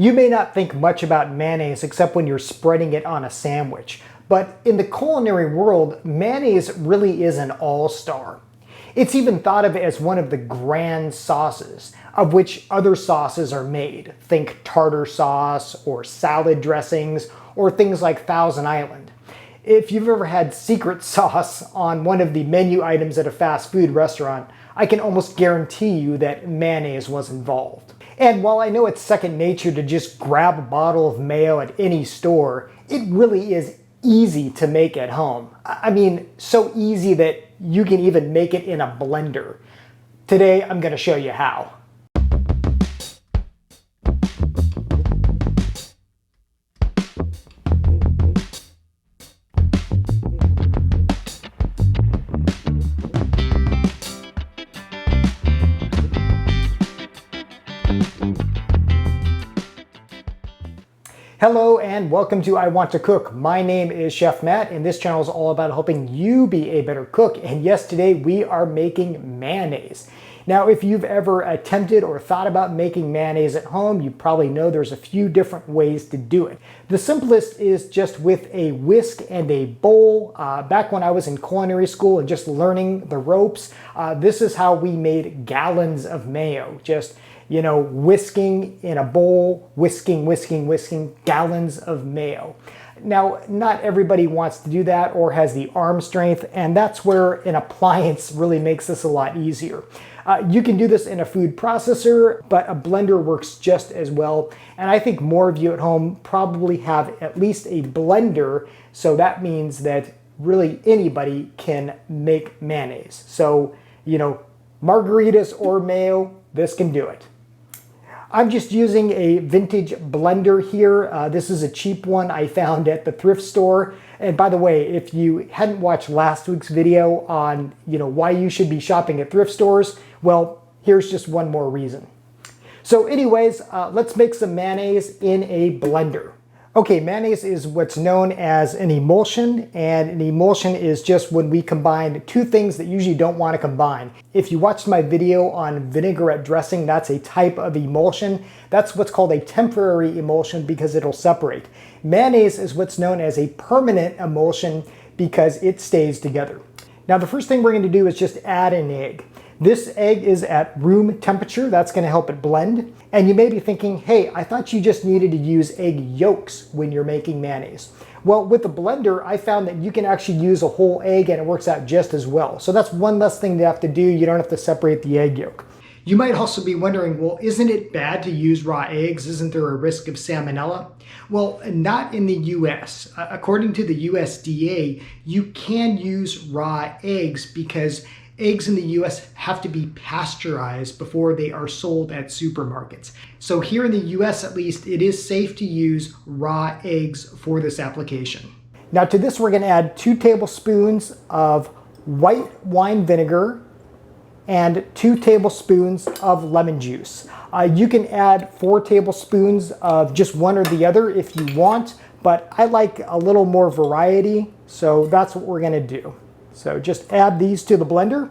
You may not think much about mayonnaise except when you're spreading it on a sandwich, but in the culinary world, mayonnaise really is an all-star. It's even thought of as one of the grand sauces, of which other sauces are made. Think tartar sauce, or salad dressings, or things like Thousand Island. If you've ever had secret sauce on one of the menu items at a fast food restaurant, I can almost guarantee you that mayonnaise was involved. And while I know it's second nature to just grab a bottle of mayo at any store, it really is easy to make at home. I mean, so easy that you can even make it in a blender. Today, I'm going to show you how. Hello and welcome to I Want to Cook. My name is Chef Matt and this channel is all about helping you be a better cook. And yes, today we are making mayonnaise. Now, if you've ever attempted or thought about making mayonnaise at home, you probably know there's a few different ways to do it. The simplest is just with a whisk and a bowl. Back when I was in culinary school and just learning the ropes, this is how we made gallons of mayo. Just whisking in a bowl, whisking, gallons of mayo. Now, not everybody wants to do that or has the arm strength, and that's where an appliance really makes this a lot easier. You can do this in a food processor, but a blender works just as well. And I think more of you at home probably have at least a blender, so that means that really anybody can make mayonnaise. So, margaritas or mayo, this can do it. I'm just using a vintage blender here. This is a cheap one I found at the thrift store. And by the way, if you hadn't watched last week's video on why you should be shopping at thrift stores, well, here's just one more reason. So anyways, let's make some mayonnaise in a blender. Okay, mayonnaise is what's known as an emulsion, and an emulsion is just when we combine two things that usually don't want to combine. If you watched my video on vinaigrette dressing, that's a type of emulsion. That's what's called a temporary emulsion because it'll separate. Mayonnaise is what's known as a permanent emulsion because it stays together. Now, the first thing we're going to do is just add an egg. This egg is at room temperature. That's going to help it blend. And you may be thinking, hey, I thought you just needed to use egg yolks when you're making mayonnaise. Well, with the blender, I found that you can actually use a whole egg and it works out just as well. So that's one less thing to have to do. You don't have to separate the egg yolk. You might also be wondering, well, isn't it bad to use raw eggs? Isn't there a risk of salmonella? Well, not in the US. According to the USDA, you can use raw eggs because eggs in the US have to be pasteurized before they are sold at supermarkets. So here in the US at least, it is safe to use raw eggs for this application. Now to this we're going to add 2 tablespoons of white wine vinegar and 2 tablespoons of lemon juice. You can add 4 tablespoons of just one or the other if you want, but I like a little more variety, so that's what we're going to do. So just add these to the blender.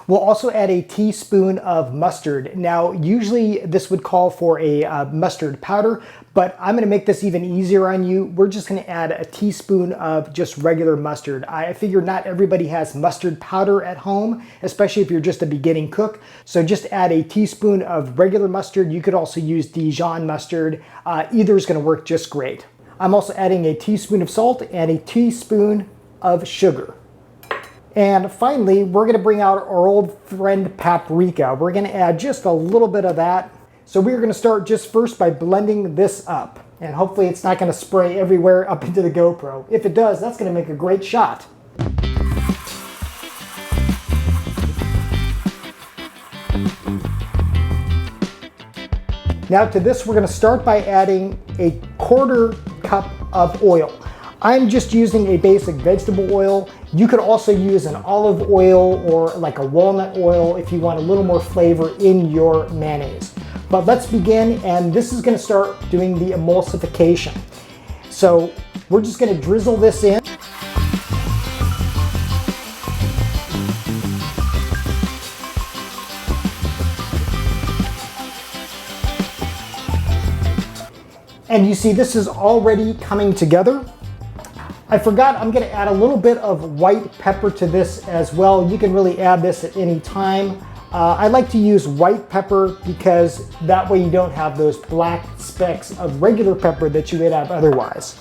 We'll also add a teaspoon of mustard. Now, usually this would call for a mustard powder, but I'm gonna make this even easier on you. We're just gonna add a teaspoon of just regular mustard. I figure not everybody has mustard powder at home, especially if you're just a beginning cook. So just add a teaspoon of regular mustard. You could also use Dijon mustard. Either is gonna work just great. I'm also adding a teaspoon of salt and a teaspoon of sugar. And finally, we're going to bring out our old friend paprika. We're going to add just a little bit of that. So we're going to start just first by blending this up. And hopefully it's not going to spray everywhere up into the GoPro. If it does, that's going to make a great shot. Now to this, we're going to start by adding a 1/4 cup of oil. I'm just using a basic vegetable oil. You could also use an olive oil or like a walnut oil if you want a little more flavor in your mayonnaise. But let's begin, and this is gonna start doing the emulsification. So we're just gonna drizzle this in. And you see this is already coming together. I forgot, I'm gonna add a little bit of white pepper to this as well. You can really add this at any time. I like to use white pepper because that way you don't have those black specks of regular pepper that you would have otherwise.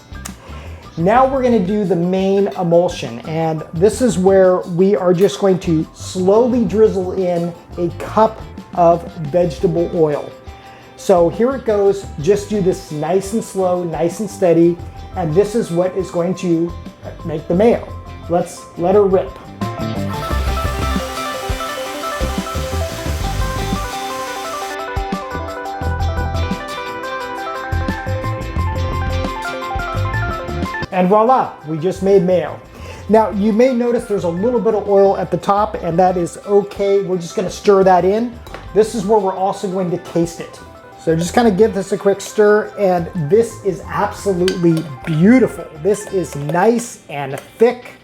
Now we're gonna do the main emulsion, and this is where we are just going to slowly drizzle in a cup of vegetable oil. So here it goes, just do this nice and slow, nice and steady, and this is what is going to make the mayo. Let's let her rip. And voila, we just made mayo. Now you may notice there's a little bit of oil at the top, and that is okay. We're just gonna stir that in. This is where we're also going to taste it. So just kind of give this a quick stir, and this is absolutely beautiful. This is nice and thick.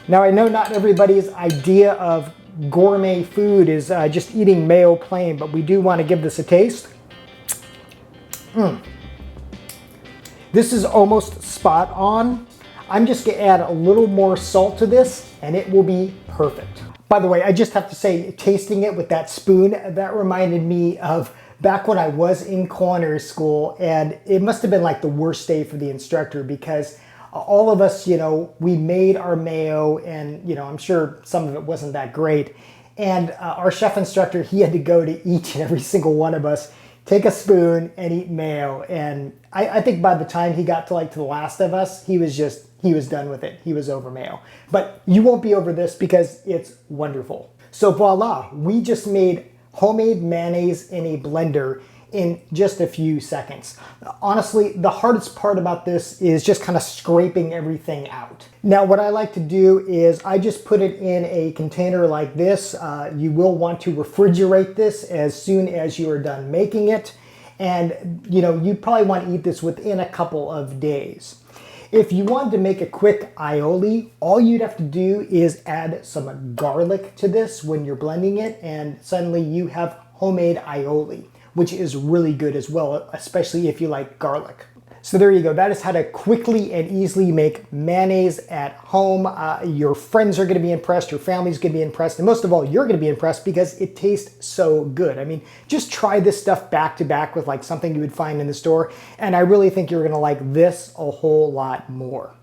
Now I know not everybody's idea of gourmet food is just eating mayo plain, but we do want to give this a taste. This is almost spot on. I'm just gonna add a little more salt to this and it will be perfect. By the way, I just have to say, tasting it with that spoon, that reminded me of back when I was in culinary school, and it must have been like the worst day for the instructor because all of us, you know, we made our mayo and, you know, I'm sure some of it wasn't that great. And our chef instructor, he had to go to each and every single one of us, take a spoon and eat mayo. And I think by the time he got to the last of us, he was done with it. He was over mayo. But you won't be over this because it's wonderful. So voila, we just made homemade mayonnaise in a blender in just a few seconds. Honestly, the hardest part about this is just kind of scraping everything out. Now, what I like to do is I just put it in a container like this. You will want to refrigerate this as soon as you are done making it. And you know, you probably want to eat this within a couple of days. If you wanted to make a quick aioli, all you'd have to do is add some garlic to this when you're blending it, and suddenly you have homemade aioli, which is really good as well, especially if you like garlic. So there you go. That is how to quickly and easily make mayonnaise at home. Your friends are going to be impressed, your family's going to be impressed, and most of all, you're going to be impressed because it tastes so good. I mean, just try this stuff back to back with like something you would find in the store, and I really think you're going to like this a whole lot more.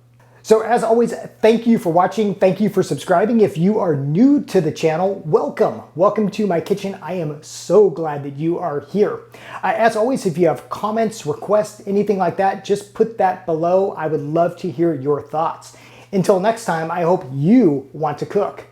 So as always, thank you for watching. Thank you for subscribing. If you are new to the channel, welcome. Welcome to my kitchen. I am so glad that you are here. As always, if you have comments, requests, anything like that, just put that below. I would love to hear your thoughts. Until next time, I hope you want to cook.